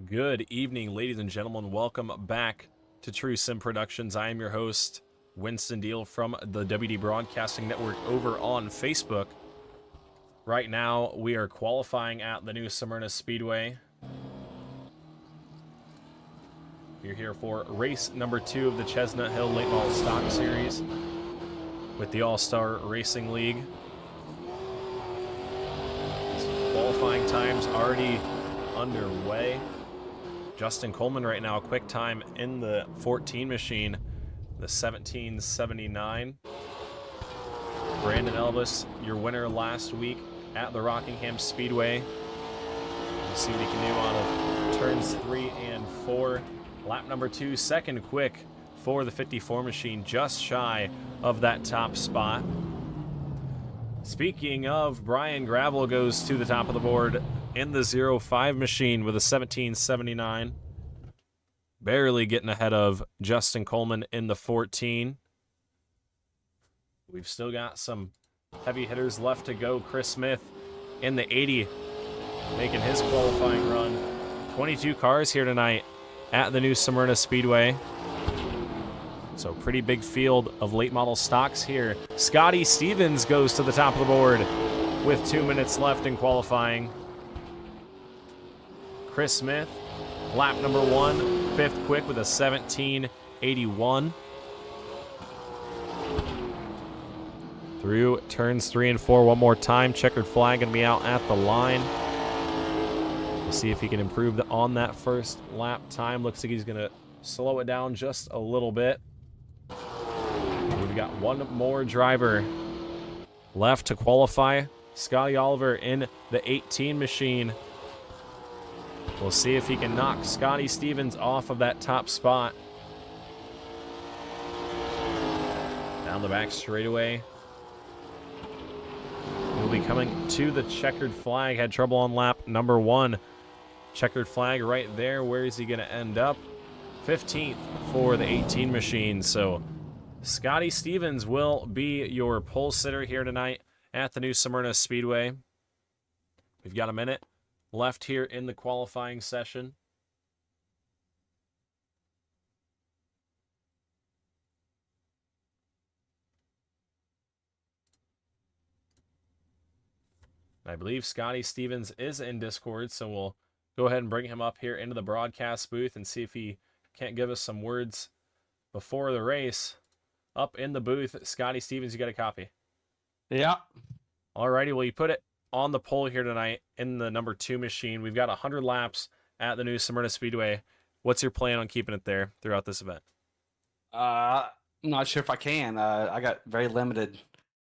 Good evening, ladies and gentlemen. Welcome back to True Sim Productions. I am your host, Winston Deal from the WD Broadcasting Network over on Facebook. Right now, we are qualifying at the new Smyrna Speedway. You're here for race number 2 of the Chestnut Hill Late Model Stock Series with the All-Star Racing League. Qualifying times already underway. Justin Coleman right now, quick time in the 14 machine, the 17:79. Brandon Elvis, your winner last week at the Rockingham Speedway. We'll see what he can do out of turns 3 and 4. Lap number 2, second quick for the 54 machine, just shy of that top spot. Speaking of, Brian Gravel goes to the top of the board in the 05 machine with a 17:79. Barely getting ahead of Justin Coleman in the 14. We've still got some heavy hitters left to go. Chris Smith in the 80 making his qualifying run. 22 cars here tonight at the new Smyrna Speedway. So pretty big field of late model stocks here. Scotty Stevens goes to the top of the board with 2 minutes left in qualifying. Chris Smith, lap number 1, fifth quick with a 17:81. Through turns 3 and 4 one more time. Checkered flag going to be out at the line. We'll see if he can improve on that first lap time. Looks like he's going to slow it down just a little bit. We've got one more driver left to qualify. Scotty Oliver in the 18 machine. We'll see if he can knock Scotty Stevens off of that top spot. Down the back straightaway. We'll be coming to the checkered flag. Had trouble on lap number 1. Checkered flag right there. Where is he going to end up? 15th for the 18 machine. So Scotty Stevens will be your pole sitter here tonight at the new Smyrna Speedway. We've got a minute left here in the qualifying session. I believe Scotty Stevens is in Discord, so we'll go ahead and bring him up here into the broadcast booth and see if he can't give us some words before the race. Up in the booth, Scotty Stevens, you got a copy? Yeah. Alrighty, well, you put it on the pole here tonight in the number 2 machine. We've got 100 laps at the new Smyrna Speedway. What's your plan on keeping it there throughout this event? I'm not sure if I can. I got very limited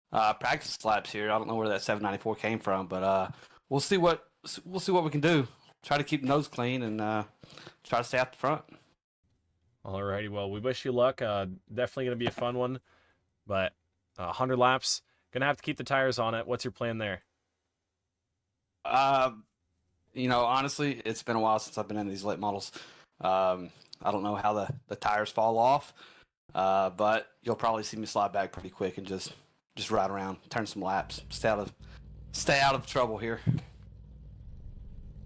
practice laps here. I don't know where that 794 came from, but we'll see what we can do. Try to keep the nose clean and try to stay out the front. Alrighty, well, we wish you luck. Definitely going to be a fun one, but 100 laps. Going to have to keep the tires on it. What's your plan there? Honestly, it's been a while since I've been in these late models. I don't know how the tires fall off, but you'll probably see me slide back pretty quick and just ride around, turn some laps, stay out of trouble here.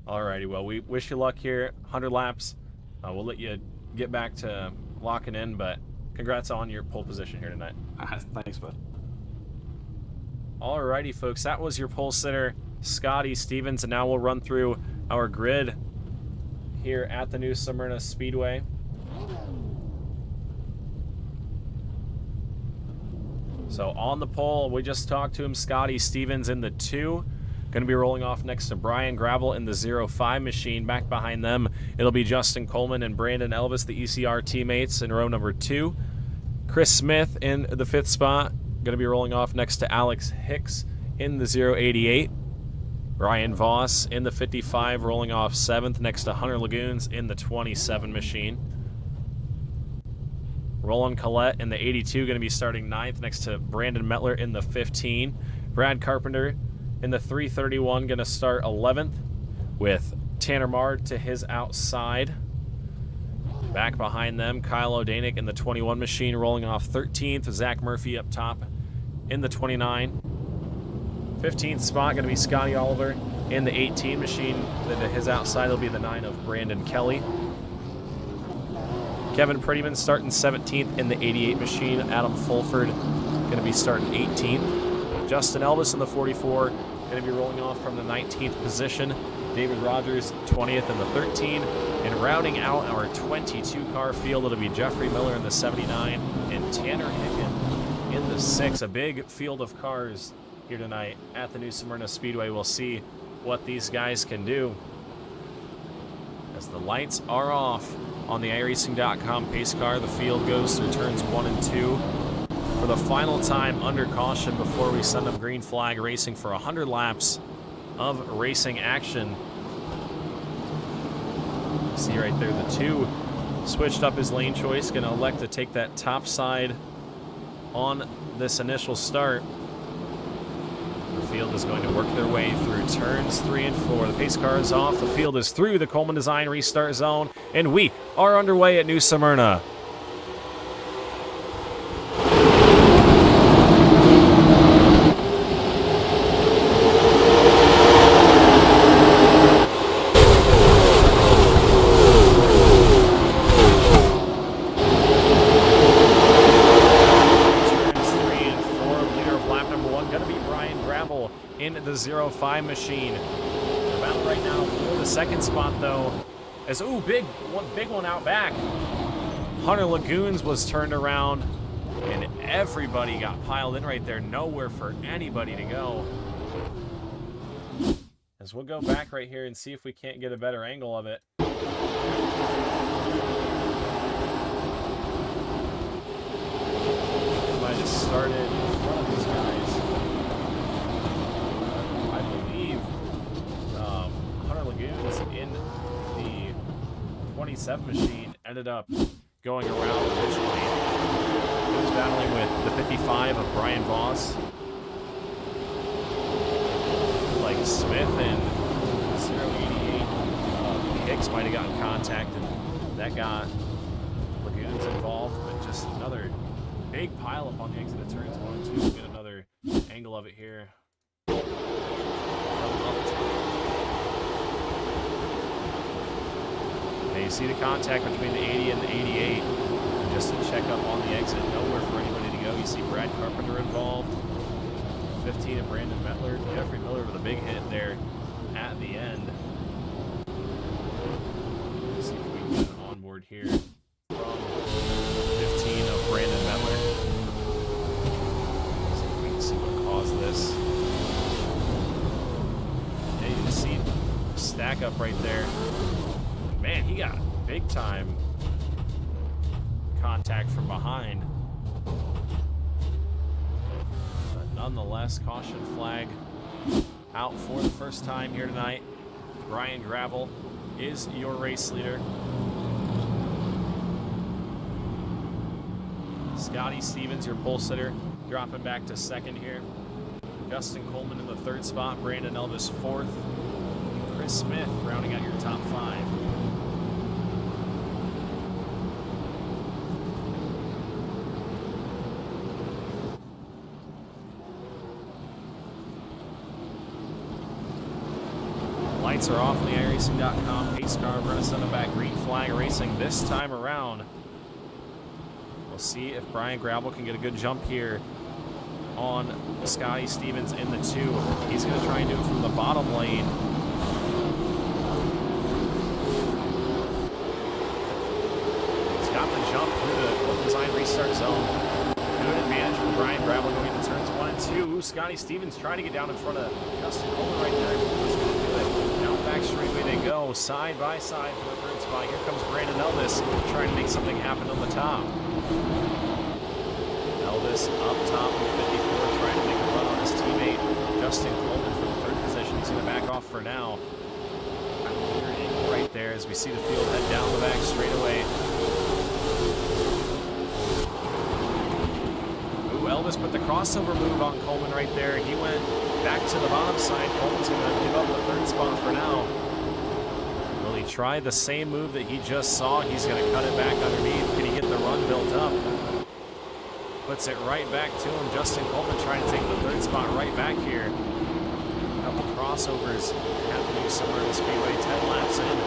Alrighty, well, we wish you luck here. 100 laps. We'll let you get back to locking in, but congrats on your pole position here tonight. Thanks, bud. Alrighty, folks, that was your pole sitter, Scotty Stevens, and now we'll run through our grid here at the new Smyrna Speedway. So on the pole, we just talked to him, Scotty Stevens in the 2. Going to be rolling off next to Brian Gravel in the 05 machine. Back behind them, it'll be Justin Coleman and Brandon Elvis, the ECR teammates, in row number 2. Chris Smith in the 5th spot. Going to be rolling off next to Alex Hicks in the 088. Ryan Voss in the 55, rolling off 7th next to Hunter Lagoons in the 27 machine. Roland Collette in the 82, going to be starting 9th next to Brandon Metler in the 15. Brad Carpenter in the 331, going to start 11th with Tanner Marr to his outside. Back behind them, Kyle O'Danick in the 21 machine, rolling off 13th. Zach Murphy up top in the 29. 15th spot going to be Scotty Oliver in the 18 machine. Then to his outside will be the 9 of Brandon Kelly. Kevin Prettyman starting 17th in the 88 machine. Adam Fulford going to be starting 18th. Justin Elvis in the 44 going to be rolling off from the 19th position. David Rogers 20th in the 13. And rounding out our 22-car field, it'll be Jeffrey Miller in the 79 and Tanner Hicken in the 6. A big field of cars here tonight at the New Smyrna Speedway. We'll see what these guys can do as the lights are off on the iRacing.com pace car. The field goes through turns 1 and 2 for the final time under caution before we send them green flag racing for 100 laps of racing action. See right there, the 2 switched up his lane choice, going to elect to take that top side on this initial start. The field is going to work their way through turns 3 and 4. The pace car is off. The field is through the Coleman Design restart zone, and we are underway at New Smyrna. In the 05 machine. The battle right now for the second spot, though, as big one out back. Hunter Lagoons was turned around, and everybody got piled in right there. Nowhere for anybody to go. As we'll go back right here and see if we can't get a better angle of it. I just started in front of these guys. In the 27 machine ended up going around originally. He was battling with the 55 of Brian Voss. Like Smith and 088 Hicks might have gotten contact, and that got Lagoons involved, but just another big pileup on the exit of turns 1 and 2. We'll get another angle of it here. Now you see the contact between the 80 and the 88. And just to check up on the exit, nowhere for anybody to go. You see Brad Carpenter involved. 15 of Brandon Mettler. Jeffrey Miller with a big hit there at the end. Let's see if we can get an onboard here from 15 of Brandon Mettler. See if we can see what caused this. Yeah, you can see stack up right there. Man, he got big time contact from behind. But nonetheless, caution flag out for the first time here tonight. Brian Gravel is your race leader. Scotty Stevens, your pole sitter, dropping back to second here. Justin Coleman in the 3rd spot. Brandon Elvis 4th. Chris Smith rounding out your top 5. Lights are off on the iRacing.com pace car. We're going to send them back green flag racing this time around. We'll see if Brian Gravel can get a good jump here on Scotty Stevens in the 2. He's going to try and do it from the bottom lane. He's got the jump through the Coleman Design restart zone. Good advantage for Brian Gravel going into turns 1 and 2. Scotty Stevens trying to get down in front of Justin Coleman right there. He's going to do it. Down back straightway they go, side by side for the 3rd spot. Here comes Brandon Elvis trying to make something happen on the top. Elvis up top in 54 trying to make a run on his teammate Justin Coleman for the 3rd position. He's going to back off for now. Right there as we see the field head down the back straightaway. Elvis put the crossover move on Coleman right there. He went back to the bottom side. Coleman's going to give up the 3rd spot for now. Will he try the same move that he just saw? He's going to cut it back underneath. Can he get the run built up? Puts it right back to him. Justin Coleman trying to take the 3rd spot right back here. A couple crossovers at the new Smyrna Speedway. 10 laps in.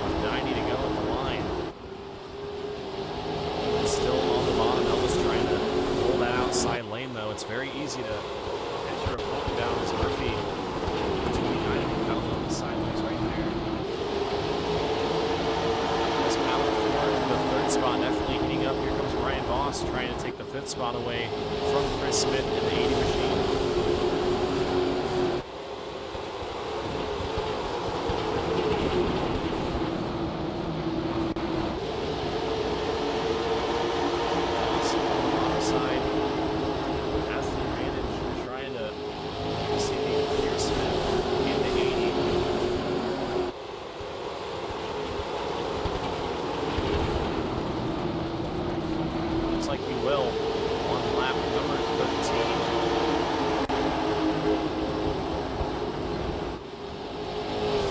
With 90 to go at the line. Still on the bottom. Elvis trying to pull that outside lane, though. It's very easy to hit your opponent down as Murphy. Got a little sideways right there. This battle for the third spot definitely heating up. Here comes Brian Voss trying to take the fifth spot away from Chris Smith in the 80 machine. Like he will on lap number 13.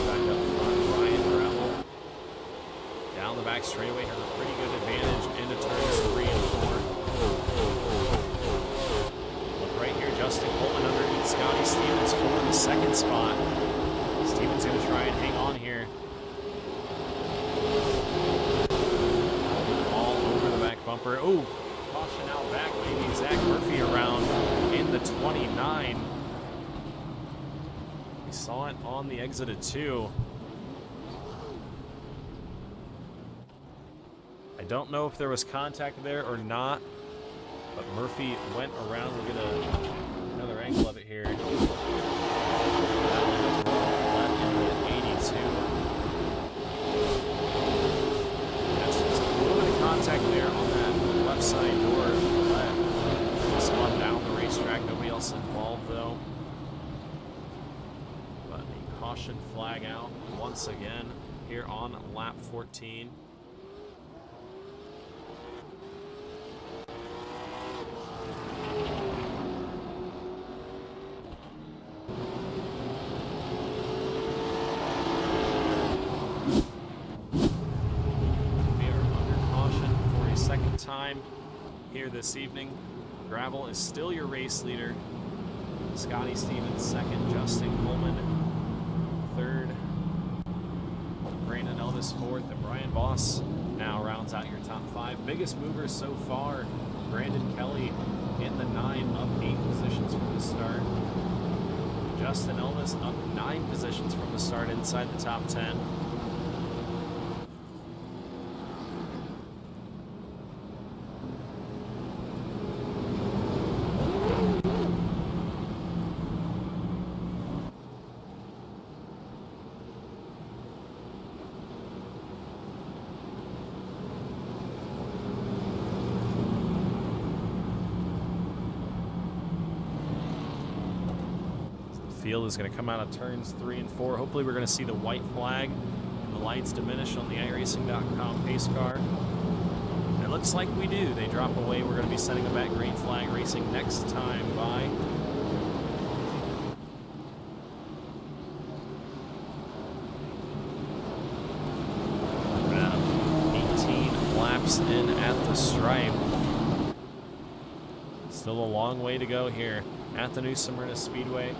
Back up front, Ryan Gravel. Down the back straightaway has a pretty good advantage into turns 3 and 4. Look right here, Justin Coleman underneath Scotty Stevens for the second spot. Stevens going to try and hang on here. All over the back bumper. Oh! Caution out back, maybe Zach Murphy around in the 29. We saw it on the exit of 2. I don't know if there was contact there or not, but Murphy went around. We'll get another angle of it here. That one is 82. That's just a little bit of contact there on that left side door. Spun down the racetrack. Nobody else involved though. But a caution flag out once again here on lap 14. We are under caution for a second time here this evening. Gravel is still your race leader. Scotty Stevens second, Justin Coleman third, Brandon Elvis fourth, and Brian Voss now rounds out your top 5. Biggest movers so far, Brandon Kelly in the 9, up 8 positions from the start. Justin Elvis up 9 positions from the start inside the top 10. Field is going to come out of turns 3 and 4. Hopefully we're going to see the white flag and the lights diminish on the iRacing.com pace car. And it looks like we do. They drop away. We're going to be sending them back green flag racing next time by. We're at 18 laps in at the stripe. Still a long way to go here at the new Smyrna Speedway.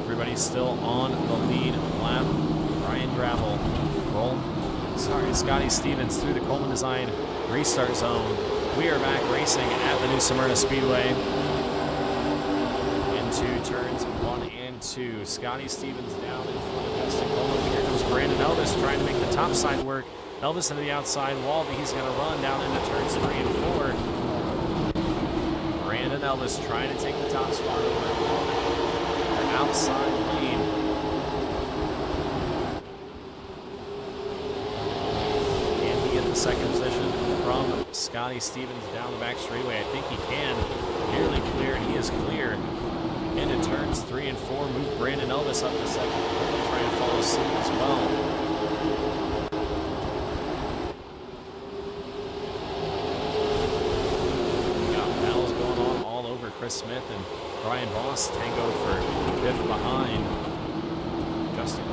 Everybody's still on the lead lap. Ryan Gravel, Scotty Stevens through the Coleman Design restart zone. We are back racing at the new Smyrna Speedway. Into turns 1 and 2. Scotty Stevens down in front of Justin Coleman. Here comes Brandon Elvis trying to make the top side work. Elvis into the outside wall, but he's going to run down into turns 3 and 4. Brandon Elvis trying to take the top spot over. Outside lane. Can he get the second position from Scotty Stevens down the back straightaway? I think he can. Nearly clear, and he is clear. Into turns 3 and 4. Move Brandon Elvis up to second. Trying to follow suit as well. We got battles going on all over. Chris Smith and Brian Voss tango for 5th behind. Justin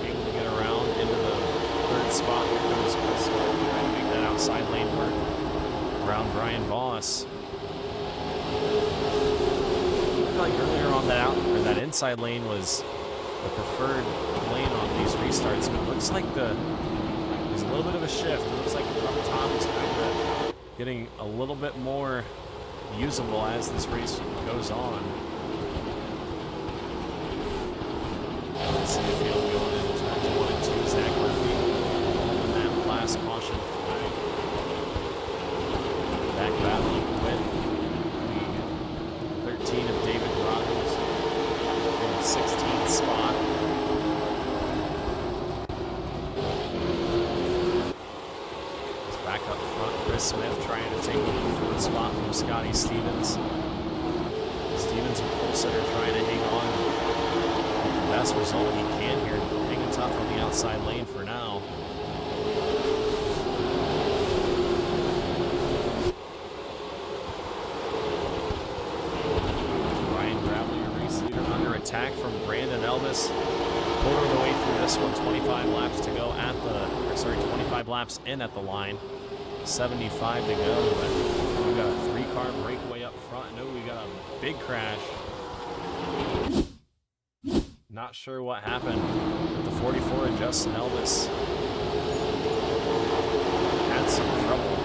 able to get around into the 3rd spot. Here comes Chris Smith trying to make that outside lane work around Brian Voss. Like earlier on that inside lane was the preferred lane on these restarts, but it looks like there's a little bit of a shift. It looks like the rubber top is kind of getting a little bit more usable as this race goes on. Let's see the field going in turns 1 and 2. Zach Murphy on that last caution flag. Back battling with the 13 of David Rogers in the 16th spot. He's back up front. Chris Smith trying to take the 4th spot from Scotty Stevens. Stevens and Colsetter trying to hang on. The best result he can here, hanging tough on the outside lane for now. Ryan Bradley, your race leader, under attack from Brandon Elvis. Pulling the way through this one, 25 laps to go at the, 25 laps in at the line. 75 to go, but we've got a 3-car breakaway up front. No, we got a big crash. Not sure what happened with the 44 and Justin Elvis. Had some trouble.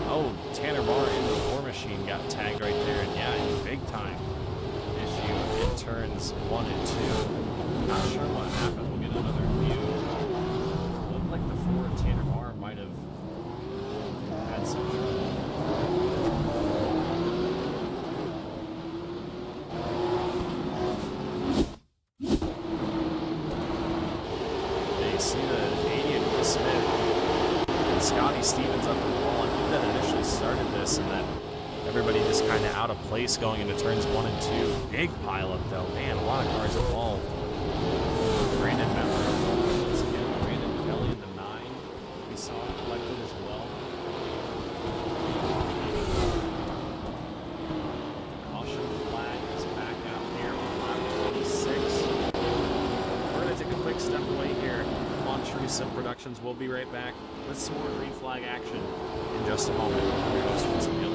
Oh, Tanner Barr in the 4 machine got tagged right there, and yeah, big time issue in turns 1 and 2. Not sure what happened. We'll get another view. Looked like the 4 Tanner Barr might have had some trouble. See the 80 of Chris Smith and Scotty Stevens up in the wall. I think that initially started this, and that everybody just kind of out of place going into turns 1 and 2. Big pileup though, man, a lot of cars involved. Brandon Member, once again, Brandon Kelly in the 9. We saw it collected as well. Caution flag is back out here on lap 26. We're going to take a quick step away here. True Sim Productions. We'll be right back with some more green flag action in just a moment. I'm your host, Winston Hill.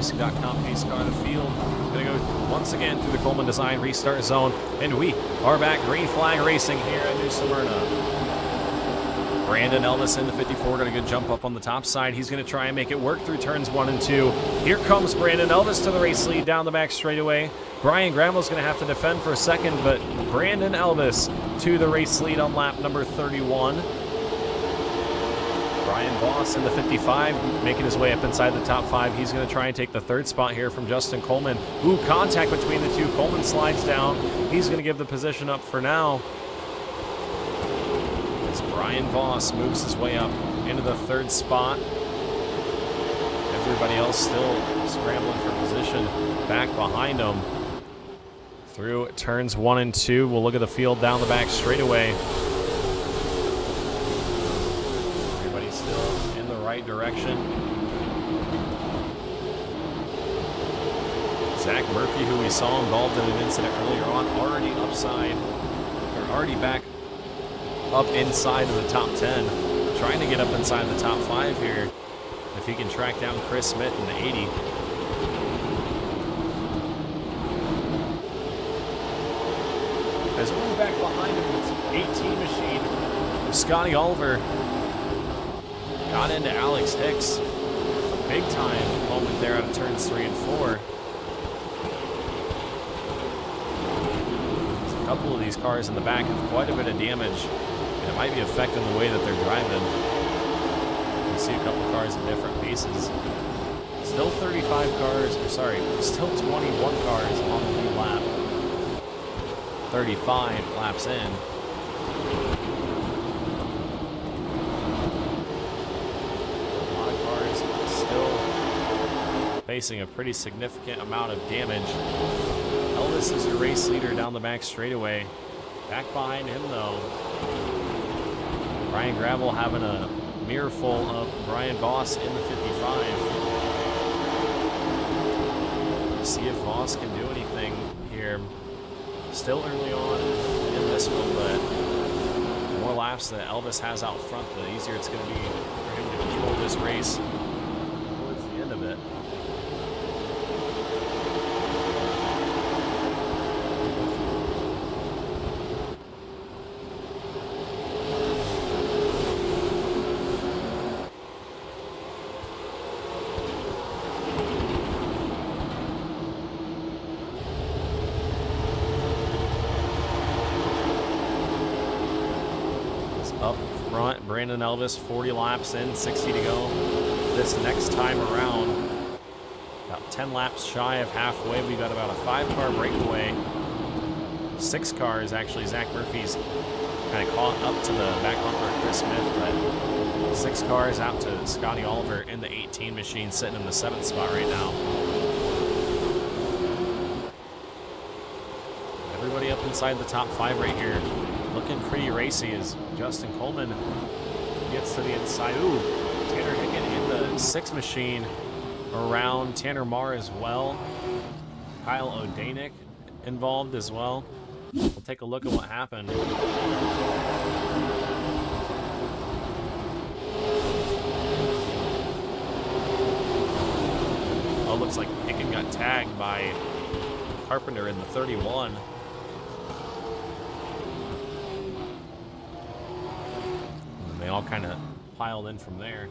racing.com pace car in the field. Going to go once again through the Coleman Design restart zone, and we are back green flag racing here at New Smyrna. Brandon Elvis in the 54 got a good jump up on the top side. He's going to try and make it work through turns 1 and 2. Here comes Brandon Elvis to the race lead down the back straightaway. Brian Gramel's going to have to defend for a second, but Brandon Elvis to the race lead on lap number 31. Brian Voss in the 55 making his way up inside the top 5. He's going to try and take the third spot here from Justin Coleman. Ooh, contact between the two. Coleman slides down. He's going to give the position up for now. As Brian Voss moves his way up into the third spot. Everybody else still scrambling for position back behind him. Through turns 1 and 2, we'll look at the field down the back straightaway. Everybody's still in the right direction. Zach Murphy, who we saw involved in an incident earlier on, already back up inside of the top 10. Trying to get up inside the top 5 here. If he can track down Chris Smith in the 80. as back behind him, it's 18 machine. Scotty Oliver got into Alex Hicks. A big time moment there out of turns 3 and 4. A couple of these cars in the back have quite a bit of damage, and it might be affecting the way that they're driving. You see a couple cars at different paces. Still 35 cars, or sorry, still 21 cars on the lead lap. 35 laps in. A lot of cars still facing a pretty significant amount of damage. Elvis is your race leader down the back straightaway. Back behind him, though, Brian Gravel having a mirror full of Brian Voss in the 55. See if Voss can do anything here. Still early on in this one, but the more laps that Elvis has out front, the easier it's going to be for him to control this race towards the end of it. Up front, Brandon Elvis, 40 laps in, 60 to go this next time around. About 10 laps shy of halfway. We got about a 5-car breakaway. 6 cars, actually. Zach Murphy's kind of caught up to the back bumper of Chris Smith, but 6 cars out to Scotty Oliver in the 18 machine, sitting in the 7th spot right now. Everybody up inside the top 5 right here. Looking pretty racy as Justin Coleman gets to the inside. Ooh, Tanner Hicken in the 6 machine around Tanner Marr as well. Kyle O'Danick involved as well. We'll take a look at what happened. Oh, looks like Hicken got tagged by Carpenter in the 31. They all kind of piled in from there.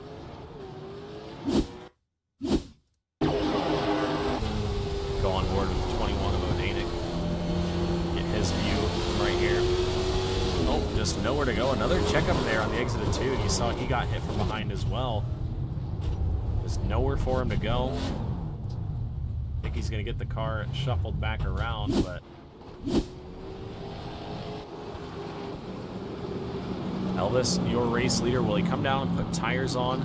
Go on board with the 21 of O'Danick. Get his view from right here. Oh, just nowhere to go. Another checkup there on the exit of 2. And you saw he got hit from behind as well. Just nowhere for him to go. I think he's going to get the car shuffled back around, but Elvis, your race leader, will he come down and put tires on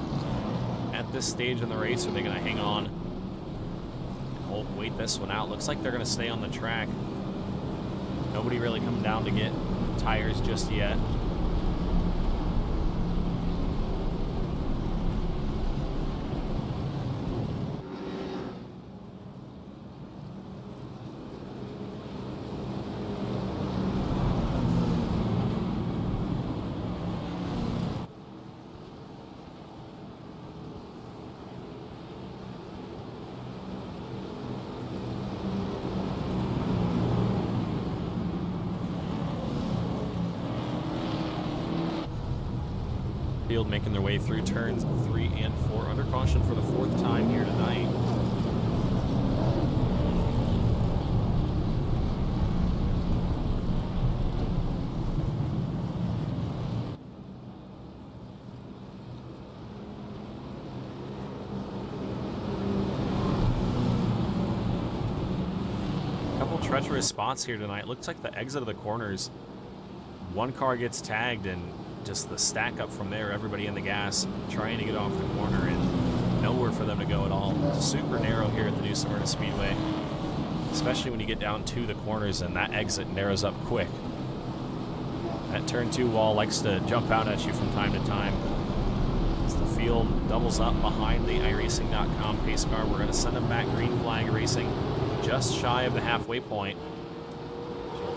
at this stage in the race, or are they going to hang on? We'll wait this one out. Looks like they're going to stay on the track. Nobody really come down to get tires just yet. Field making their way through turns 3 and 4 under caution for the 4th time here tonight. A couple treacherous spots here tonight. Looks like the exit of the corners. One car gets tagged and just the stack up from there, everybody in the gas trying to get off the corner and nowhere for them to go at all. It's super narrow here at the new Smyrna Speedway, especially when you get down to the corners and that exit narrows up quick. That turn 2 wall likes to jump out at you from time to time. As the field doubles up behind the iRacing.com pace car, we're going to send them back green flag racing just shy of the halfway point.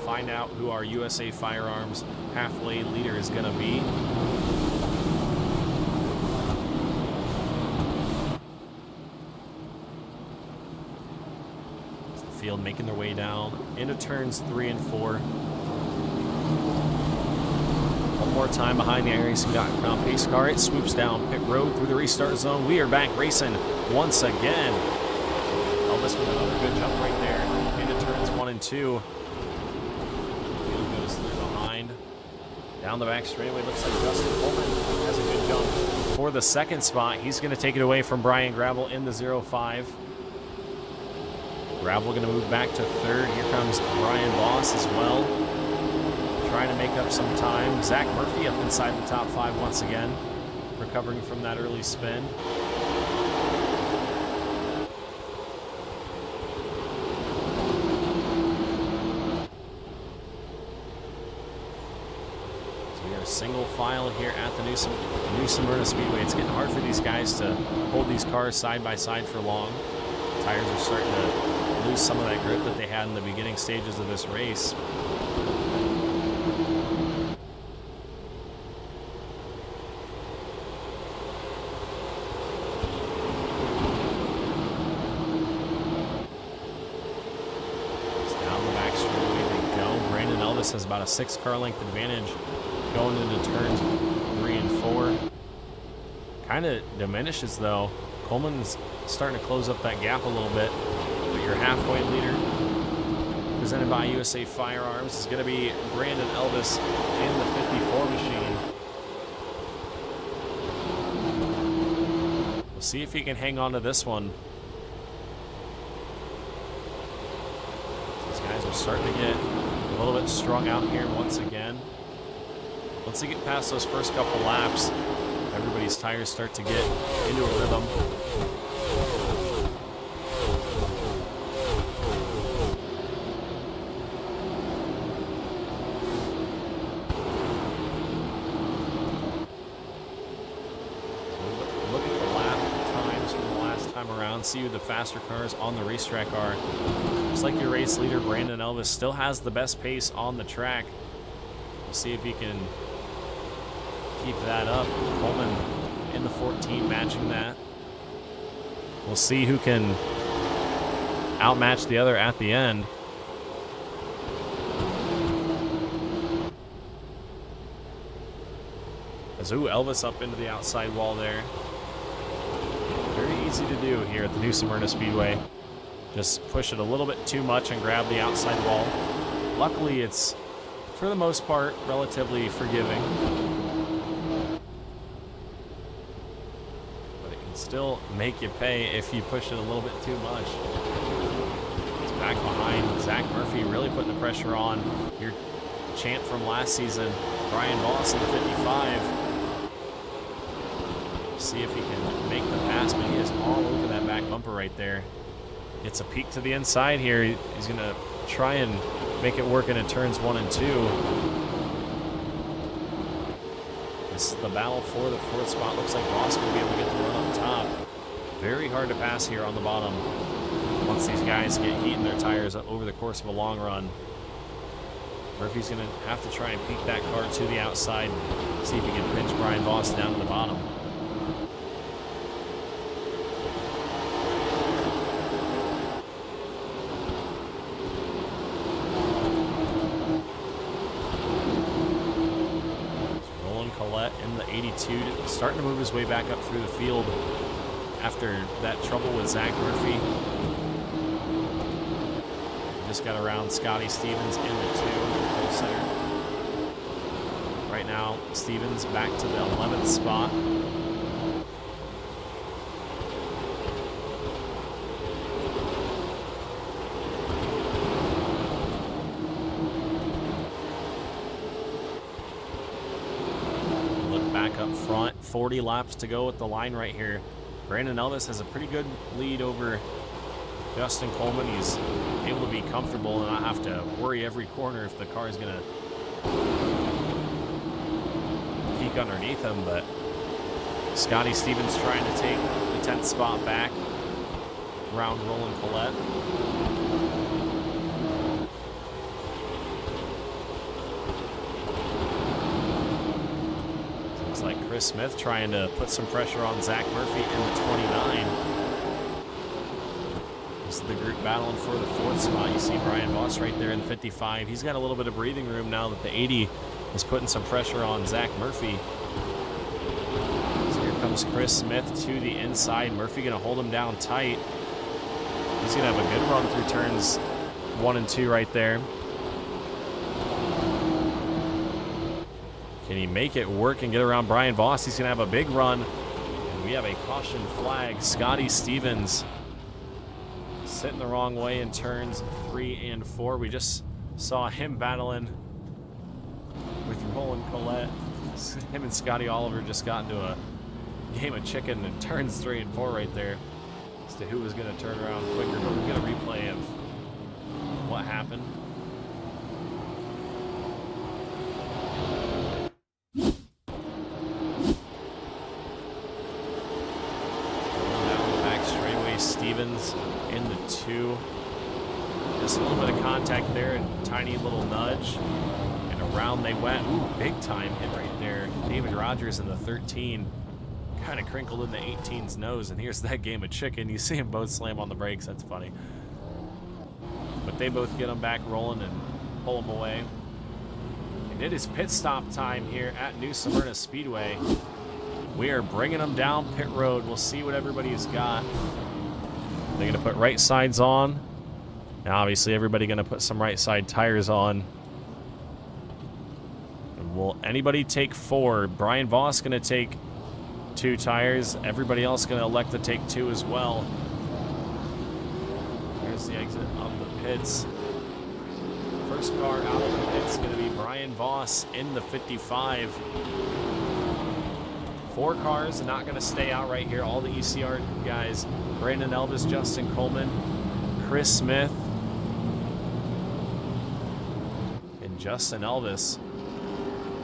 Find out who our USA Firearms halfway leader is going to be. It's the field making their way down into turns 3 and 4. one more time behind the iRacing.com pace car. It swoops down pit road through the restart zone. We are back racing once again. Elvis with another good jump right there into turns 1 and 2. Field goes through behind. Down the back straightaway, looks like Justin Coleman has a good jump for the second spot. He's going to take it away from Brian Gravel in the 0-5. Gravel going to move back to third. Here comes Brian Voss as well, trying to make up some time. Zach Murphy up inside the top 5 once again, recovering from that early spin. Single file here at the new Smyrna Speedway. It's getting hard for these guys to hold these cars side by side for long. Tires are starting to lose some of that grip that they had in the beginning stages of this race. Down the back straightaway they go. Brandon Elvis has about a 6-car length advantage going into turns 3 and 4. Kind of diminishes though. Coleman's starting to close up that gap a little bit. But your halfway leader, presented by USA Firearms, is going to be Brandon Elvis in the 54 machine. We'll see if he can hang on to this one. These guys are starting to get a little bit strung out here once again. Once they get past those first couple laps, everybody's tires start to get into a rhythm. Look at the lap times from the last time around, see who the faster cars on the racetrack are. Looks like your race leader, Brandon Elvis, still has the best pace on the track. We'll see if he can keep that up. Coleman in the 14 matching that. We'll see who can outmatch the other at the end. Ooh, Elvis up into the outside wall there. Very easy to do here at the new Smyrna Speedway. Just push it a little bit too much and grab the outside wall. Luckily, it's, for the most part, relatively forgiving. Still make you pay if you push it a little bit too much. It's back behind. Zach Murphy really putting the pressure on. Your champ from last season, Brian Voss in the 55. See if he can make the pass, but he is all over that back bumper right there. Gets a peek to the inside here. He's going to try and make it work into turns 1 and 2. This is the battle for the 4th spot. Looks like Voss going to be able to get the run up top. Very hard to pass here on the bottom once these guys get heat in their tires over the course of a long run. Murphy's going to have to try and peek that car to the outside, see if he can pinch Brian Voss down to the bottom. In the 82, starting to move his way back up through the field after that trouble with Zach Murphy. Just got around Scotty Stevens in the 2, full center. Right now, Stevens back to the 11th spot. Up front, 40 laps to go at the line right here. Brandon Elvis has a pretty good lead over Justin Coleman. He's able to be comfortable and not have to worry every corner if the car is going to peek underneath him, but Scotty Stevens trying to take the 10th spot back around Roland Collette. Like Chris Smith trying to put some pressure on Zach Murphy in the 29. This is the group battling for the 4th spot. You see Brian Voss right there in the 55. He's got a little bit of breathing room now that the 80 is putting some pressure on Zach Murphy. So here comes Chris Smith to the inside. Murphy going to hold him down tight. He's going to have a good run through turns 1 and 2 right there. Can he make it work and get around Brian Voss? He's going to have a big run. And we have a caution flag. Scotty Stevens sitting the wrong way in turns 3 and 4. We just saw him battling with Roland Collette. Him and Scotty Oliver just got into a game of chicken in turns 3 and 4 right there as to who was going to turn around quicker. But we'll get a replay of what happened. Down the back straightaway, Stevens in the 2. Just a little bit of contact there, and tiny little nudge. And around they went. Ooh, big time hit right there. David Rogers in the 13. Kind of crinkled in the 18's nose, and here's that game of chicken. You see them both slam on the brakes. That's funny. But they both get them back rolling and pull them away. And it is pit stop time here at New Smyrna Speedway. We are bringing them down pit road. We'll see what everybody's got. They're going to put right sides on. Now, obviously, everybody going to put some right side tires on. And will anybody take 4? Brian Voss going to take 2 tires. Everybody else going to elect to take 2 as well. Here's the exit of the pits. First car out of the pits is going to be Brian Voss in the 55. 4 cars are not going to stay out right here. All the ECR guys, Brandon Elvis, Justin Coleman, Chris Smith, and Justin Elvis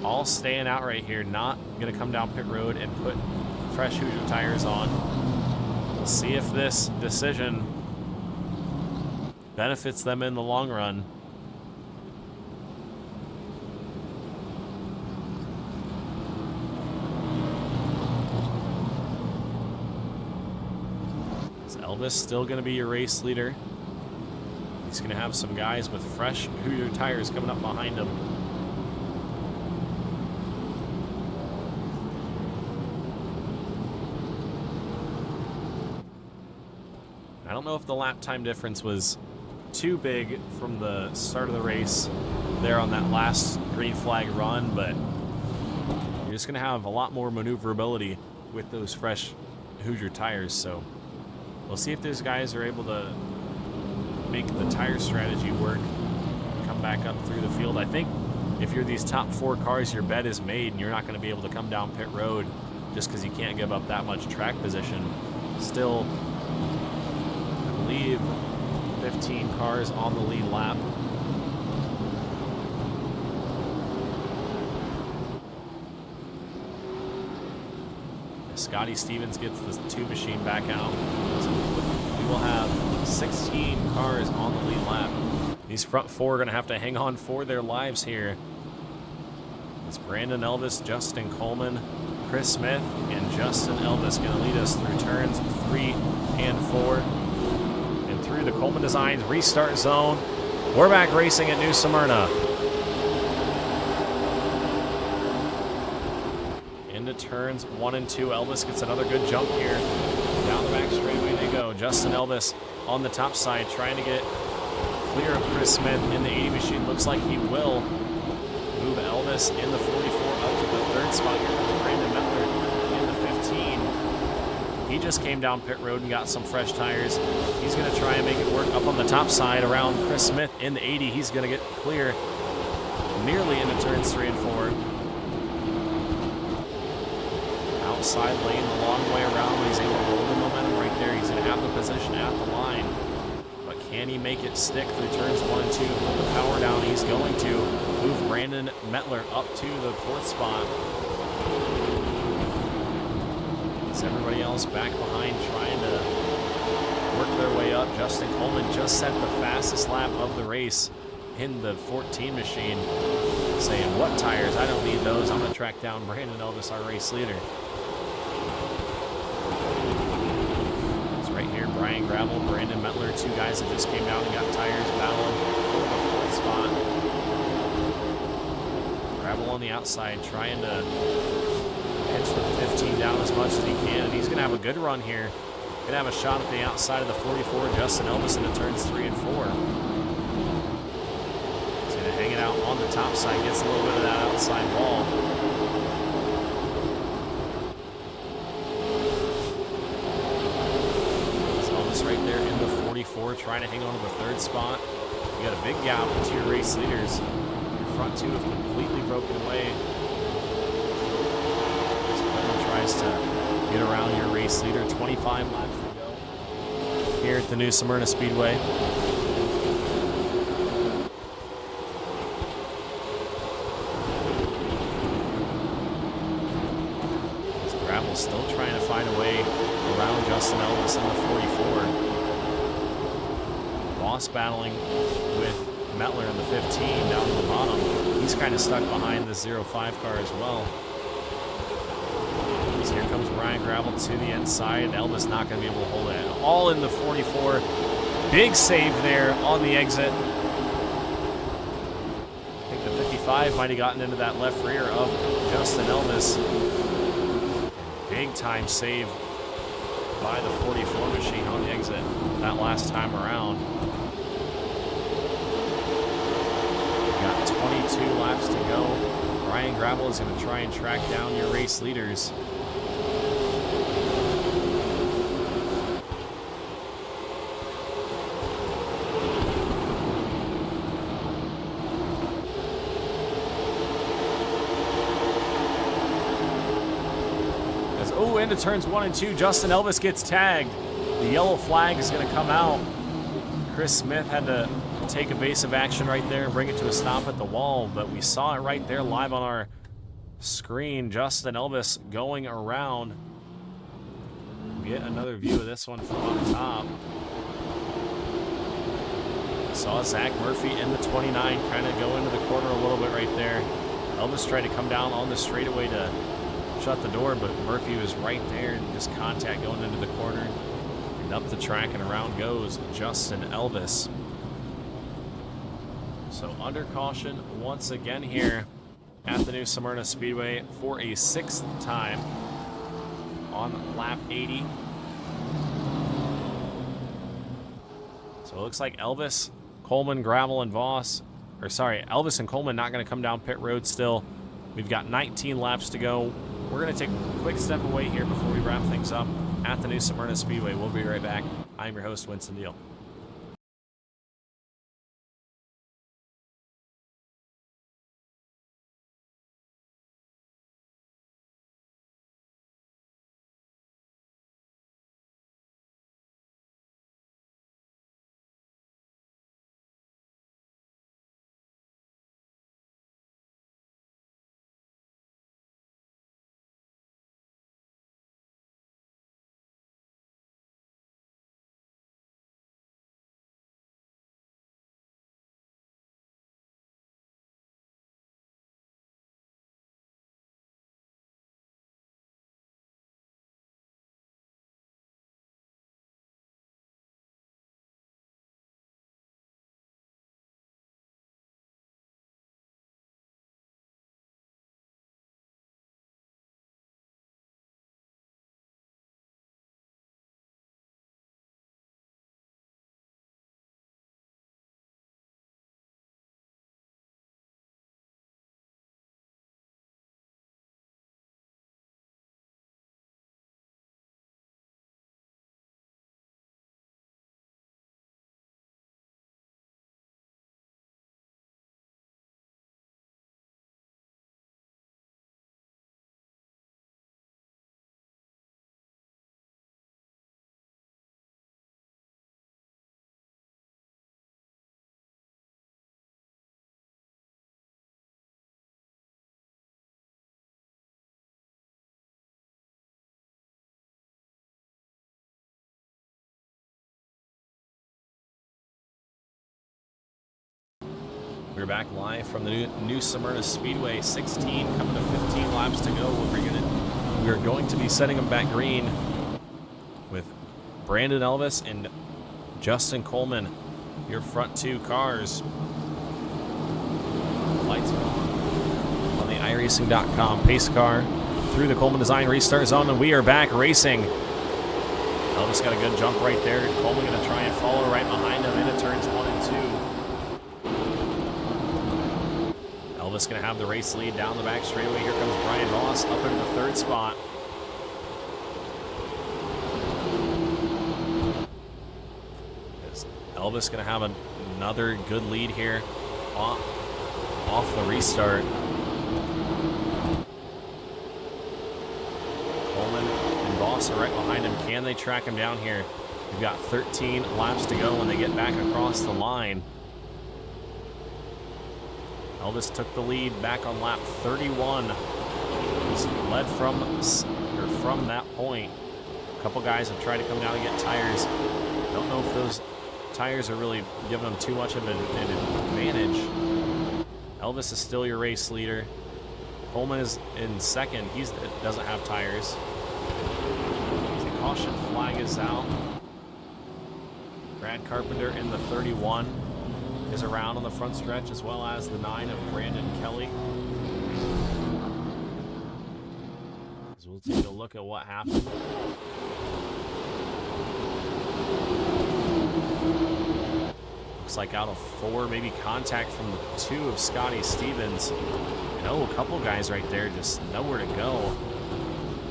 all staying out right here, not going to come down pit road and put fresh Hoosier tires on. We'll see if this decision benefits them in the long run. Is Elvis still going to be your race leader? He's going to have some guys with fresh Hoosier tires coming up behind him. I don't know if the lap time difference was too big from the start of the race there on that last green flag run, but you're just going to have a lot more maneuverability with those fresh Hoosier tires. So we'll see if those guys are able to make the tire strategy work, come back up through the field. I think if you're these top 4 cars, your bet is made and you're not going to be able to come down pit road just because you can't give up that much track position. Still, I believe 15 cars on the lead lap. Scotty Stevens gets the 2 machine back out. So we will have 16 cars on the lead lap. These front 4 are going to have to hang on for their lives here. It's Brandon Elvis, Justin Coleman, Chris Smith, and Justin Elvis going to lead us through turns 3 and 4. And through the Coleman Designs restart zone. We're back racing at New Smyrna. Into turns 1 and 2. Elvis gets another good jump here. Down the back straightaway they go. Justin Elvis on the top side trying to get clear of Chris Smith in the 80 machine. Looks like he will move Elvis in the 44 up to the 3rd spot. Here comes Brandon Mettler in the 15. He just came down pit road and got some fresh tires. He's going to try and make it work up on the top side around Chris Smith in the 80. He's going to get clear nearly into turns 3 and 4. Outside lane the long way around, but he's able to roll the momentum right there. He's going to have the position at the line. But can he make it stick through turns 1 and 2? Put the power down. He's going to move Brandon Mettler up to the 4th spot. As everybody else back behind trying to work their way up. Justin Coleman just set the fastest lap of the race in the 14 machine, saying, what tires? I don't need those. I'm going to track down Brandon Elvis, our race leader. It's right here, Brian Gravel, Brandon Mettler, 2 guys that just came down and got tires battling for the 4th spot. Gravel on the outside, trying to pitch the 15 down as much as he can, and he's going to have a good run here. Going to have a shot at the outside of the 44, Justin Elvis into turns 3 and 4. He's going to hang it out on the top side, gets a little bit of that outside ball. It's Elvis right there in the 44, trying to hang on to the 3rd spot. You got a big gap into your race leaders. Your front 2 have completely broken away. Tries to get around your race leader. 25 laps to go here at the new Smyrna Speedway. Gravel's still trying to find a way around Justin Elvis in the 44. Boss battling with Mettler in the 15 down to the bottom. He's kind of stuck behind the 05 car as well. Here comes Ryan Gravel to the inside, and Elvis not going to be able to hold it. All in the 44. Big save there on the exit. I think the 55 might have gotten into that left rear of Justin Elvis. Big time save by the 44 machine on the exit that last time around. We've got 22 laps to go. Ryan Gravel is going to try and track down your race leaders. Into turns 1 and 2, Justin Elvis gets tagged. The yellow flag is going to come out. Chris Smith had to take evasive action right there and bring it to a stop at the wall, but we saw it right there live on our screen. Justin Elvis going around. Get another view of this one from on top. Saw Zach Murphy in the 29 kind of go into the corner a little bit right there. Elvis tried to come down on the straightaway to shut the door, but Murphy was right there and just contact going into the corner. And up the track and around goes Justin Elvis. So under caution once again here at the new Smyrna Speedway for a 6th time on lap 80. So it looks like Elvis, Coleman, Gravel, and Voss, Elvis and Coleman not going to come down pit road still. We've got 19 laps to go. We're going to take a quick step away here before we wrap things up at the new Smyrna Speedway. We'll be right back. I'm your host, Winston Deal. We're back live from the new Smyrna Speedway. 16 coming to 15 laps to go. We're going to be setting them back green with Brandon Elvis and Justin Coleman, your front 2 cars. Lights are on. iRacing.com pace car through the Coleman Design restart zone, and we are back racing. Elvis got a good jump right there. Coleman going to try and follow right behind him into turns 1 and 2. Elvis going to have the race lead down the back straightaway. Here comes Brian Voss up into the 3rd spot. Elvis going to have another good lead here off the restart. Coleman and Voss are right behind him. Can they track him down here? We've got 13 laps to go when they get back across the line. Elvis took the lead back on lap 31. He's led from that point. A couple guys have tried to come down and get tires. Don't know if those tires are really giving them too much of an advantage. Elvis is still your race leader. Coleman is in 2nd. He doesn't have tires. The caution flag is out. Brad Carpenter in the 31 is around on the front stretch, as well as the 9 of Brandon Kelly. So we'll take a look at what happened. Looks like out of 4, maybe contact from the 2 of Scotty Stevens. A couple guys right there, just nowhere to go.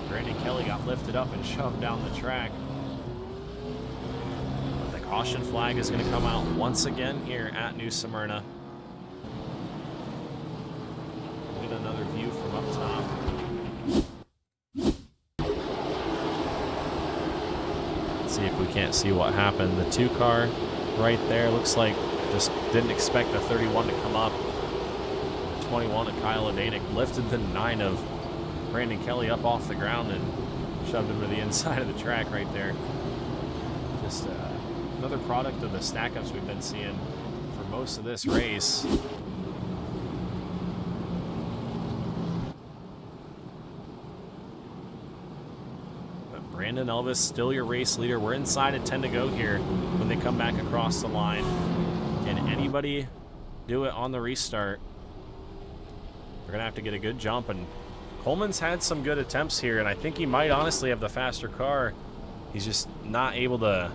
Brandon Kelly got lifted up and shoved down the track. But the caution flag is going to come out once again here at New Smyrna. Get another view from up top. Let's see if we can't see what happened. The 2 car right there looks like just didn't expect the 31 to come up. 21 of Kyle Adanek lifted the 9 of Brandon Kelly up off the ground and shoved him to the inside of the track right there. Just another product of the stack-ups we've been seeing for most of this race. But Brandon Elvis still your race leader. We're inside at 10 to go here when they come back across the line. Can anybody do it on the restart? We're going to have to get a good jump, and Coleman's had some good attempts here, and I think he might honestly have the faster car. He's just not able to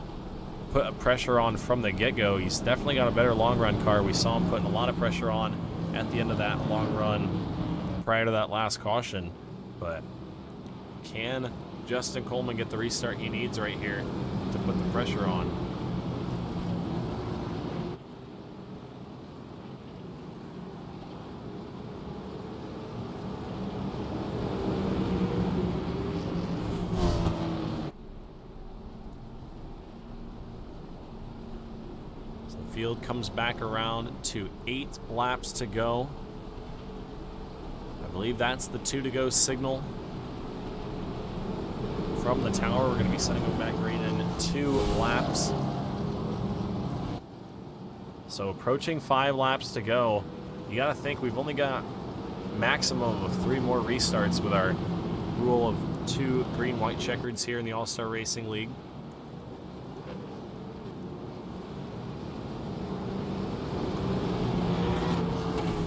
put a pressure on from the get-go. He's definitely got a better long-run car. We saw him putting a lot of pressure on at the end of that long run prior to that last caution. But can Justin Coleman get the restart he needs right here to put the pressure on? Field comes back around to 8 laps to go. I believe that's the 2 to go signal from the tower. We're going to be sending them back right in 2 laps. So approaching 5 laps to go. You got to think we've only got maximum of 3 more restarts with our rule of 2 green-white checkers here in the All-Star Racing League.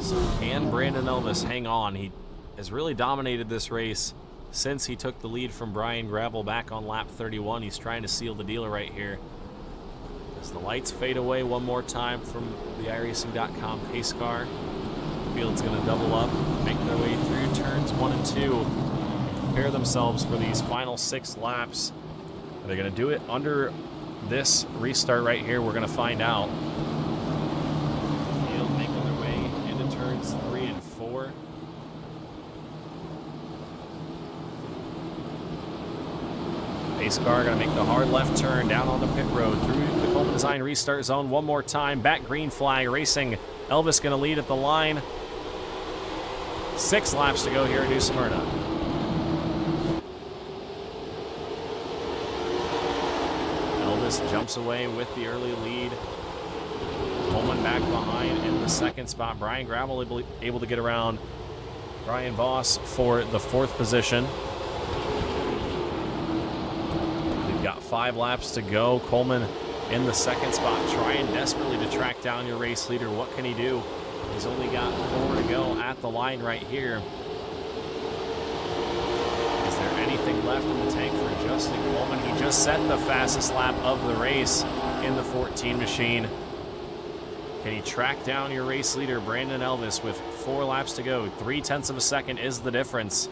So can Brandon Elvis hang on? He has really dominated this race since he took the lead from Brian Gravel back on lap 31. He's trying to seal the deal right here. As the lights fade away one more time from the iRacing.com pace car, the field's going to double up, make their way through turns 1 and 2, prepare themselves for these final 6 laps. Are they going to do it under this restart right here? We're going to find out. Turns 3 and 4. Pace car going to make the hard left turn down on the pit road through the Coleman Design restart zone one more time. Back green flag racing. Elvis going to lead at the line. 6 laps to go here at New Smyrna. Elvis jumps away with the early lead. Coleman back behind in the 2nd spot. Brian Gravel able to get around Brian Voss for the 4th position. We've got 5 laps to go. Coleman in the 2nd spot, trying desperately to track down your race leader. What can he do? He's only got 4 to go at the line right here. Is there anything left in the tank for Justin Coleman? He just set the fastest lap of the race in the 14 machine. Can he track down your race leader, Brandon Elvis, with 4 laps to go? 0.3 of a second is the difference.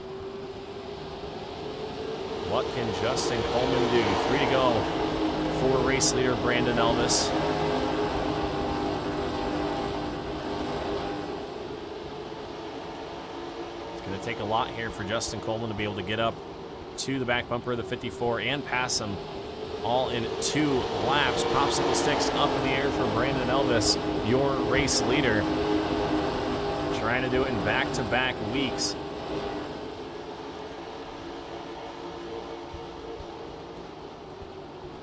What can Justin Coleman do? 3 to go for race leader Brandon Elvis. It's going to take a lot here for Justin Coleman to be able to get up to the back bumper of the 54 and pass him all in 2 laps. Popsicle sticks up in the air for Brandon Elvis, your race leader. Trying to do it in back-to-back weeks.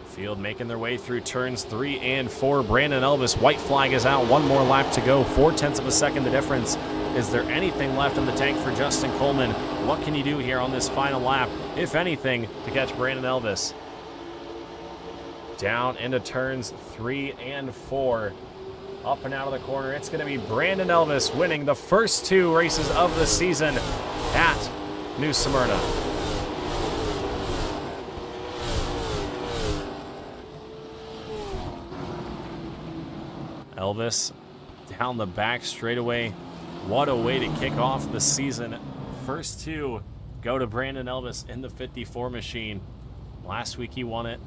Field making their way through turns 3 and 4. Brandon Elvis, white flag is out. 1 more lap to go. 0.4 of a second the difference. Is there anything left in the tank for Justin Coleman? What can you do here on this final lap, if anything, to catch Brandon Elvis? Down into turns 3 and 4. Up and out of the corner. It's going to be Brandon Elvis winning the first 2 races of the season at New Smyrna. Elvis down the back straightaway. What a way to kick off the season. First 2 go to Brandon Elvis in the 54 machine. Last week he won it,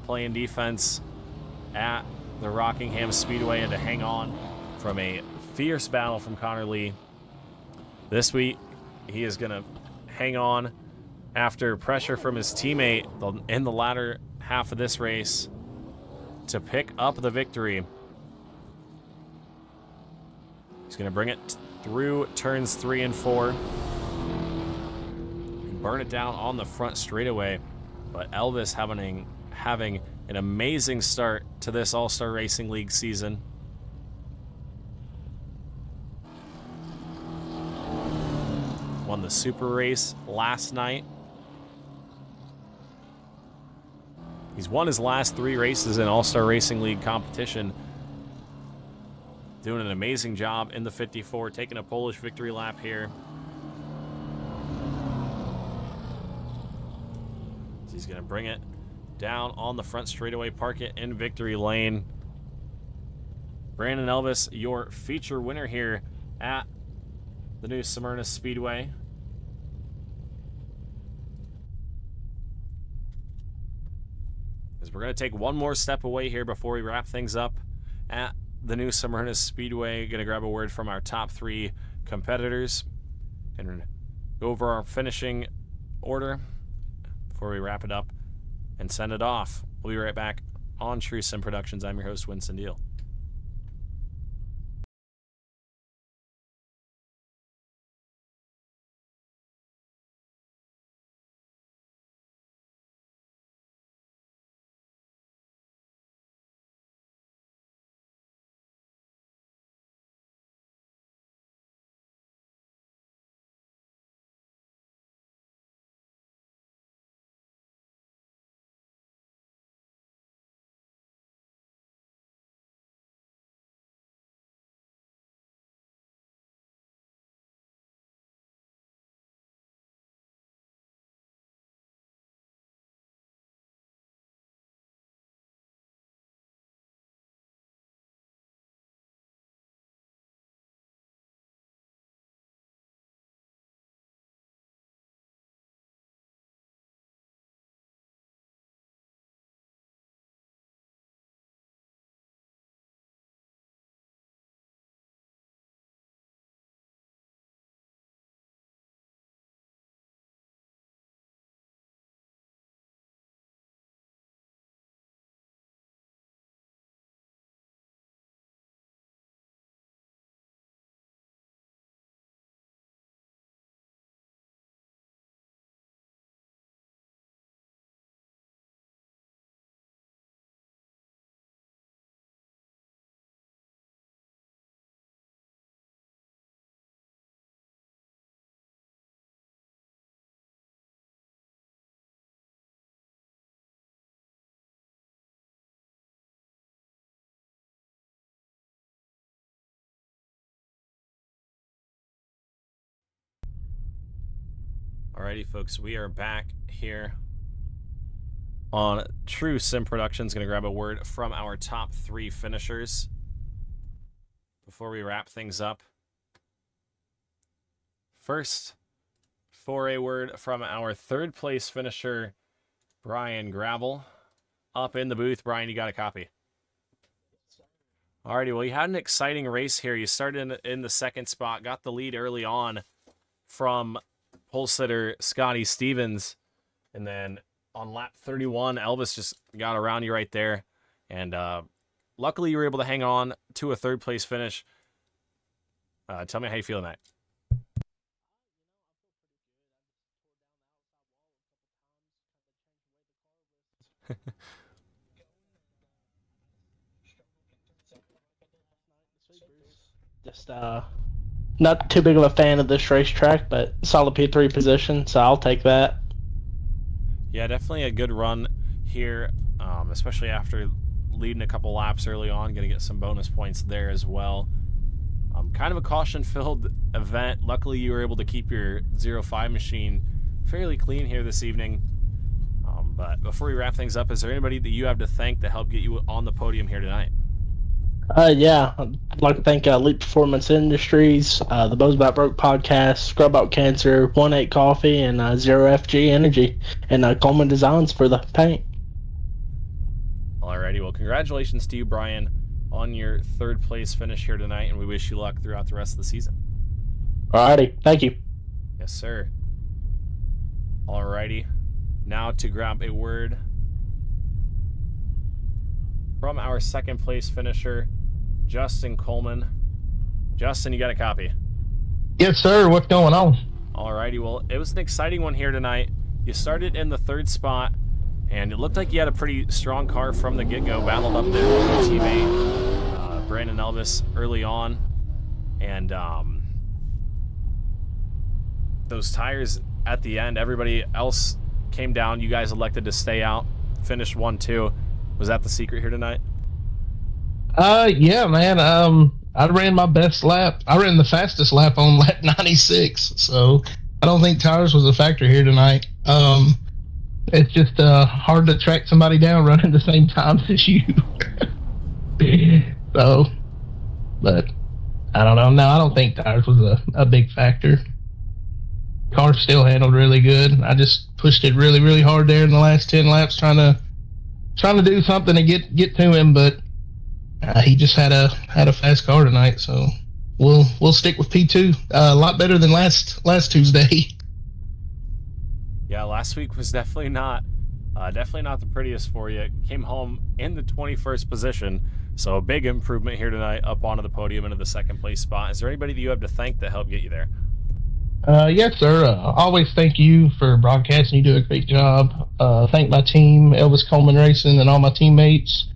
playing defense at the Rockingham Speedway and to hang on from a fierce battle from Connor Lee. This week, he is going to hang on after pressure from his teammate in the latter half of this race to pick up the victory. He's going to bring it through turns 3 and 4. Burn it down on the front straightaway. But Elvis having an amazing start to this All-Star Racing League season. Won the Super Race last night. He's won his last 3 races in All-Star Racing League competition. Doing an amazing job in the 54, taking a Polish victory lap here. He's going to bring it down on the front straightaway, park it in victory lane. Brandon Elvis, your feature winner here at the New Smyrna Speedway. As we're going to take one more step away here before we wrap things up at the New Smyrna Speedway. Going to grab a word from our top 3 competitors and go over our finishing order before we wrap it up and send it off. We'll be right back on True Sim Productions. I'm your host, Winston Deal. Alrighty, folks, we are back here on True Sim Productions. Going to grab a word from our top 3 finishers before we wrap things up. First, for a word from our 3rd place finisher, Brian Gravel. Up in the booth. Brian, you got a copy. Alrighty, well, you had an exciting race here. You started in the 2nd spot, got the lead early on from pole sitter Scotty Stevens, and then on lap 31, Elvis just got around you right there, and luckily you were able to hang on to a 3rd place finish. Tell me how you feel tonight. Just not too big of a fan of this racetrack, but solid P3 position, so I'll take that. Yeah, definitely a good run here, especially after leading a couple laps early on. Going to get some bonus points there as well. Kind of a caution-filled event. Luckily, you were able to keep your 05 machine fairly clean here this evening. But before we wrap things up, is there anybody that you have to thank to help get you on the podium here tonight? Yeah, I'd like to thank Elite Performance Industries, the Bows About Broke podcast, Scrub Out Cancer, 1-8 Coffee, and Zero FG Energy, and Coleman Designs for the paint. Alrighty, well, congratulations to you, Brian, on your 3rd place finish here tonight, and we wish you luck throughout the rest of the season. Alrighty, thank you. Yes, sir. Alrighty, now to grab a word from our 2nd place finisher, Justin Coleman. Justin, you got a copy? Yes, sir. What's going on? Alrighty, well, it was an exciting one here tonight. You started in the 3rd spot, and it looked like you had a pretty strong car from the get-go. Battled up there with your teammate, Brandon Elvis, early on. And those tires at the end, everybody else came down. You guys elected to stay out, finished 1-2. Was that the secret here tonight? Yeah, man. I ran my best lap. I ran the fastest lap on lap 96, so I don't think tires was a factor here tonight. It's just hard to track somebody down running the same times as you. So, but I don't know. No, I don't think tires was a big factor. Car still handled really good. I just pushed it really, really hard there in the last 10 laps, trying to do something to get to him, but he just had a fast car tonight, so we'll stick with P2. A lot better than last Tuesday. Yeah, last week was definitely not the prettiest for you. Came home in the 21st position, so a big improvement here tonight, up onto the podium into the 2nd place spot. Is there anybody that you have to thank to help get you there? Yes, sir. Always thank you for broadcasting. You do a great job. Thank my team, Elvis Coleman Racing, and all my teammates.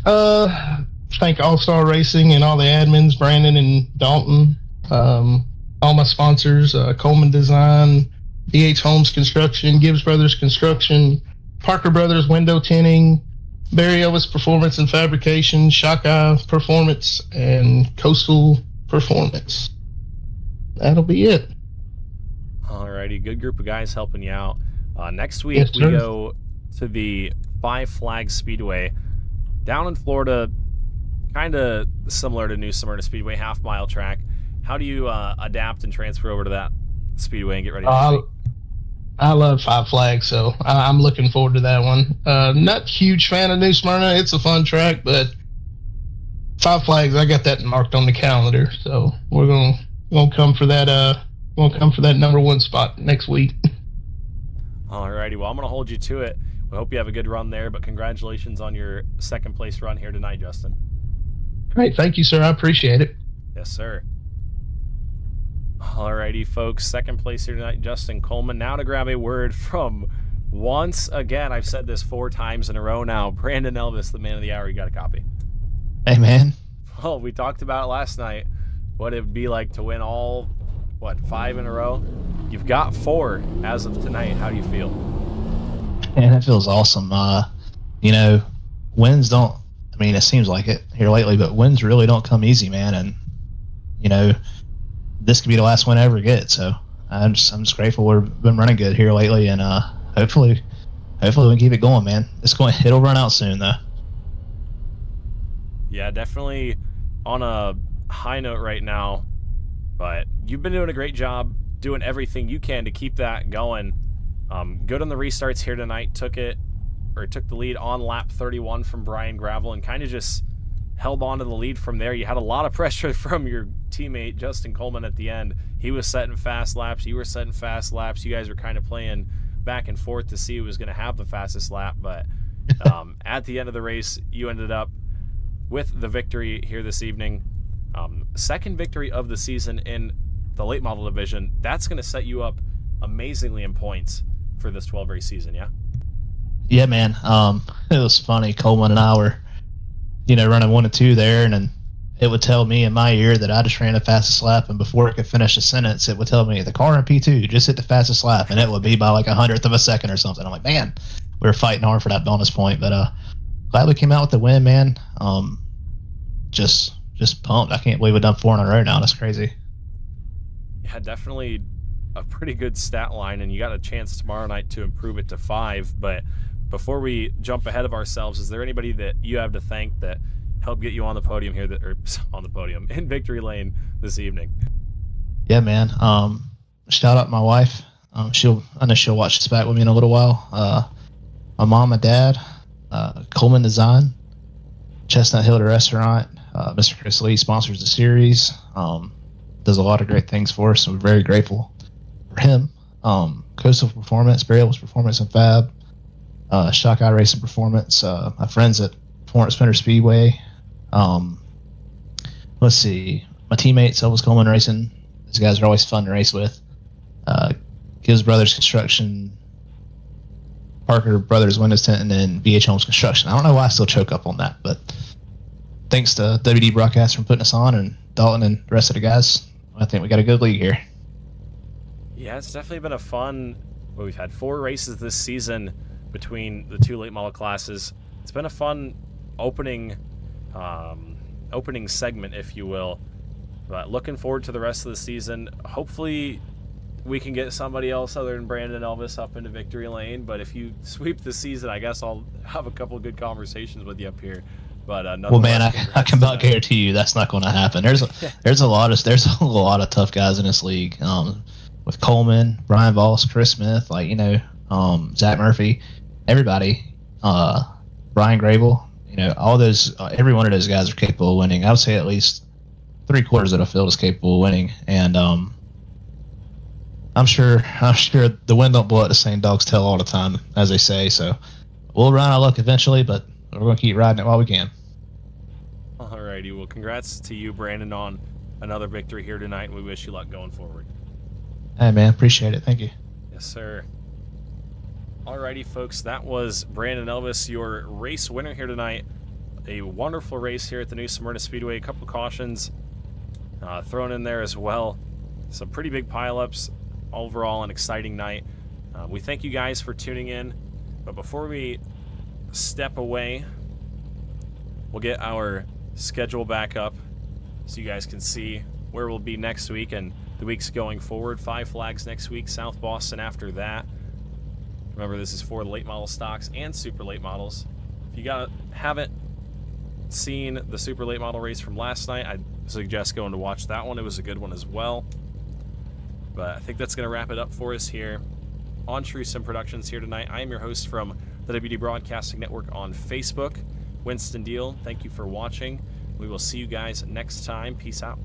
Thank All Star Racing and all the admins, Brandon and Dalton. All my sponsors, Coleman Design, DH Homes Construction, Gibbs Brothers Construction, Parker Brothers Window Tinting, Barry Elvis Performance and Fabrication, Shockeye Performance, and Coastal Performance. That'll be it. Alrighty, good group of guys helping you out. Next week, yes, we go to the Five Flags Speedway down in Florida, kind of similar to New Smyrna Speedway, half-mile track. How do you adapt and transfer over to that speedway and get ready? I love Five Flags, so I'm looking forward to that one. Not a huge fan of New Smyrna. It's a fun track, but Five Flags, I got that marked on the calendar, so we're gonna come for that. We'll come for that #1 spot next week. Alrighty, well, I'm gonna hold you to it. We hope you have a good run there, but congratulations on your 2nd place run here tonight, Justin. Great, thank you, sir. I appreciate it. Yes, sir. Alrighty, folks, 2nd place here tonight, Justin Coleman. Now to grab a word from, once again, I've said this 4 times in a row now, Brandon Elvis, the man of the hour. You got a copy? Hey, man. Well, we talked about it last night, what it would be like to win all, 5 in a row? You've got 4 as of tonight. How do you feel? Man, that feels awesome. Wins don't, it seems like it here lately, but wins really don't come easy, man. And, this could be the last win I ever get. So I'm just grateful we've been running good here lately, and hopefully we can keep it going, man. It'll run out soon though. Yeah, definitely on a high note right now, but you've been doing a great job doing everything you can to keep that going. Good on the restarts here tonight. Took the lead on lap 31 from Brian Gravel and kind of just held on to the lead from there. You had a lot of pressure from your teammate Justin Coleman at the end. He was setting fast laps. You were setting fast laps. You guys were kind of playing back and forth to see who was going to have the fastest lap. But at the end of the race, you ended up with the victory here this evening. Second victory of the season in the late model division. That's going to set you up amazingly in points for this 12-race season, yeah? Yeah, man. It was funny. Coleman and I were, running 1 and 2 there, and then it would tell me in my ear that I just ran the fastest lap, and before it could finish a sentence, it would tell me the car in P2 just hit the fastest lap, and it would be by like 100th of a second or something. I'm like, man, we were fighting hard for that bonus point, but glad we came out with the win, man. Just pumped. I can't believe we've done 4 in a row now. That's crazy. Yeah, definitely a pretty good stat line, and you got a chance tomorrow night to improve it to 5. But before we jump ahead of ourselves, is there anybody that you have to thank that helped get you on the podium here, on the podium in victory lane this evening? Yeah, man. Shout out my wife. I know she'll watch this back with me in a little while. My mom and dad, Coleman Design, Chestnut Hill Restaurant. Mr. Chris Lee sponsors the series. Does a lot of great things for us, so we're very grateful for him. Coastal Performance, Barrel's Performance and Fab, Shock Eye Racing Performance, my friends at Florence Spinner Speedway. Let's see, my teammates, Elvis Coleman Racing. These guys are always fun to race with. Gibbs Brothers Construction, Parker Brothers Windows Tinting, and VH Homes Construction. I don't know why I still choke up on that, but thanks to WD Broadcast for putting us on, and Dalton and the rest of the guys. I think we got a good league here. Yeah, it's definitely been a fun. Well, we've had 4 races this season between the 2 late model classes. It's been a fun opening segment, if you will. But looking forward to the rest of the season. Hopefully, we can get somebody else other than Brandon Elvis up into victory lane. But if you sweep the season, I guess I'll have a couple of good conversations with you up here. But well, man, I can about guarantee you that's not going to happen. There's a lot of tough guys in this league. With Coleman, Brian Voss, Chris Smith, Zach Murphy, everybody, Brian Gravel, all those, every one of those guys are capable of winning. I would say at least 3/4 of the field is capable of winning, and I'm sure the wind don't blow at the same dog's tail all the time, as they say. So we'll run our luck eventually, but we're going to keep riding it while we can. Alrighty, well, congrats to you, Brandon, on another victory here tonight, and we wish you luck going forward. Hey, man, appreciate it. Thank you. Yes, sir. Alrighty, folks, that was Brandon Elvis, your race winner here tonight. A wonderful race here at the new Smyrna Speedway. A couple cautions thrown in there as well. Some pretty big pileups. Overall, an exciting night. We thank you guys for tuning in, but before we step away, we'll get our schedule back up so you guys can see where we'll be next week and the weeks going forward. 5 Flags next week, South Boston after that. Remember, this is for the late model stocks and super late models. If you haven't seen the super late model race from last night, I'd suggest going to watch that one. It was a good one as well. But I think that's going to wrap it up for us here on True Sim Productions here tonight. I am your host from the WD Broadcasting Network on Facebook, Winston Deal. Thank you for watching. We will see you guys next time. Peace out.